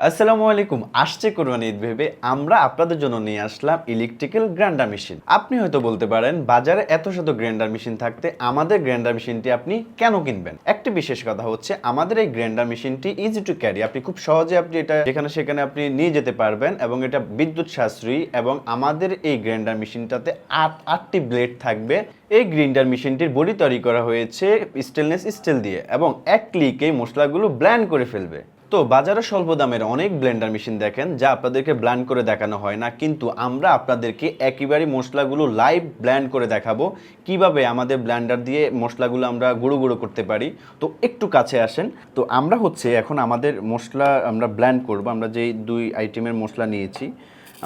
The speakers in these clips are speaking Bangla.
আসসালামু আলাইকুম। আসছে কোরবানি ঈদ ভেবে আমরা আপনাদের জন্য নিয়ে আসলাম ইলেকট্রিক্যাল গ্রাইন্ডার মেশিন। আপনি হয়তো বলতে পারেন বাজারে এত শত গ্রাইন্ডার মেশিন থাকতে আমাদের গ্রাইন্ডার মেশিনটি আপনি কেন কিনবেন? একটি বিশেষ কথা হচ্ছে আমাদের এই গ্রাইন্ডার মেশিনটি ইজি টু ক্যারি। আপনি খুব সহজে আপনি এটা যেখানে সেখানে আপনি নিয়ে যেতে পারবেন এবং এটা বিদ্যুৎ সাশ্রয়ী। এবং আমাদের এই গ্রাইন্ডার মেশিনটাতে আটটি ব্লেড থাকবে। এই গ্রাইন্ডার মেশিনটির বডি তৈরি করা হয়েছে স্টেনলেস স্টিল দিয়ে এবং এক ক্লিকেই মশলাগুলো ব্লেন্ড করে ফেলবে। তো বাজারে স্বল্প দামের অনেক ব্লেন্ডার মেশিন দেখেন যা আপনাদেরকে ব্লেন্ড করে দেখানো হয় না, কিন্তু আমরা আপনাদেরকে একেবারে মশলাগুলো লাইভ ব্লেন্ড করে দেখাবো কিভাবে আমাদের ব্লেন্ডার দিয়ে মশলাগুলো আমরা গুঁড়ো গুঁড়ো করতে পারি। তো একটু কাছে আসেন। তো আমরা এখন আমাদের মশলা আমরা ব্লেন্ড করব। আমরা যেই দুই আইটেমের মশলা নিয়েছি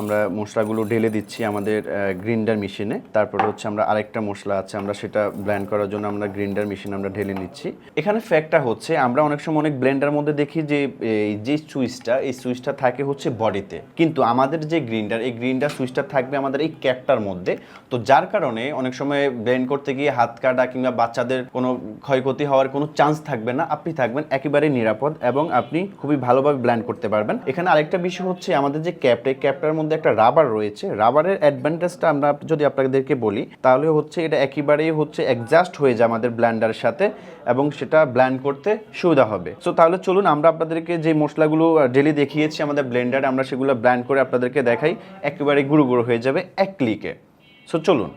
আমরা মশলাগুলো ঢেলে দিচ্ছি আমাদের গ্রাইন্ডার মেশিনে। তারপরে আমরা আরেকটা মশলা আছে আমরা সেটা ব্লেন্ড করার জন্য আমরা গ্রাইন্ডার মেশিন আমরা ঢেলে নিচ্ছি। এখানে ফ্যাক্টটা হচ্ছে আমরা অনেক সময় অনেক ব্লেন্ডার মধ্যে দেখি যে যে সুইচটা থাকে বডিতে, কিন্তু আমাদের যে গ্রাইন্ডার এই গ্রাইন্ডার সুইচটা থাকবে আমাদের এই ক্যাপটার মধ্যে। তো যার কারণে অনেক সময় ব্লেন্ড করতে গিয়ে হাত কাটা কিংবা বাচ্চাদের কোনো ক্ষয়ক্ষতি হওয়ার কোনো চান্স থাকবে না। আপনি থাকবেন একেবারে নিরাপদ এবং আপনি খুবই ভালোভাবে ব্লেন্ড করতে পারবেন। এখানে আরেকটা বিষয় হচ্ছে আমাদের যে ক্যাপটার মধ্যে একটা রাবার রয়েছে। রাবারের অ্যাডভান্টেজটা আমরা যদি আপনাদেরকে বলি তাহলে এটা একেবারেই অ্যাডজাস্ট হয়ে যায় আমাদের ব্লেন্ডারের সাথে এবং সেটা ব্লেন্ড করতে সুবিধা হবে। সো তাহলে চলুন আমরা আপনাদেরকে যে মশলাগুলো ডেলি দেখিয়েছি আমাদের ব্লেন্ডারে আমরা সেগুলো ব্লেন্ড করে আপনাদেরকে দেখাই। একেবারে গুঁড়ো গুঁড়ো হয়ে যাবে এক ক্লিকে। সো চলুন।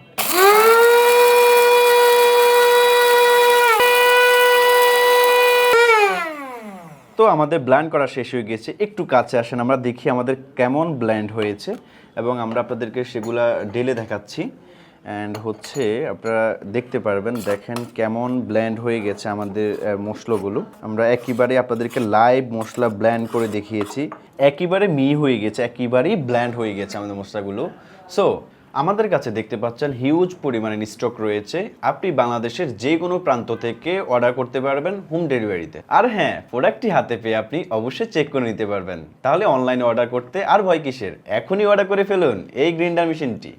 তো আমাদের ব্লেন্ড করা শেষ হয়ে গেছে। একটু কাছে আসেন, আমরা দেখি আমাদের কেমন ব্লেন্ড হয়েছে এবং আমরা আপনাদেরকে সেগুলা ঢেলে দেখাচ্ছি। অ্যান্ড আপনারা দেখতে পারবেন, দেখেন কেমন ব্লেন্ড হয়ে গেছে আমাদের মশলাগুলো। আমরা একেবারে আপনাদেরকে লাইভ মশলা ব্লেন্ড করে দেখিয়েছি। একেবারে হয়ে গেছে, একেবারেই ব্লেন্ড হয়ে গেছে আমাদের মশলাগুলো। সো আমাদের কাছে দেখতে পাচ্ছেন হিউজ পরিমাণে স্টক রয়েছে। আপনি বাংলাদেশের যে কোনো প্রান্ত থেকে অর্ডার করতে পারবেন হোম ডেলিভারিতে। আর হ্যাঁ, প্রোডাক্টটি হাতে পেয়ে আপনি অবশ্যই চেক করে নিতে পারবেন। তাহলে অনলাইনে অর্ডার করতে আর ভয় কিসের? এখনই অর্ডার করে ফেলুন এই গ্রাইন্ডার মেশিনটি।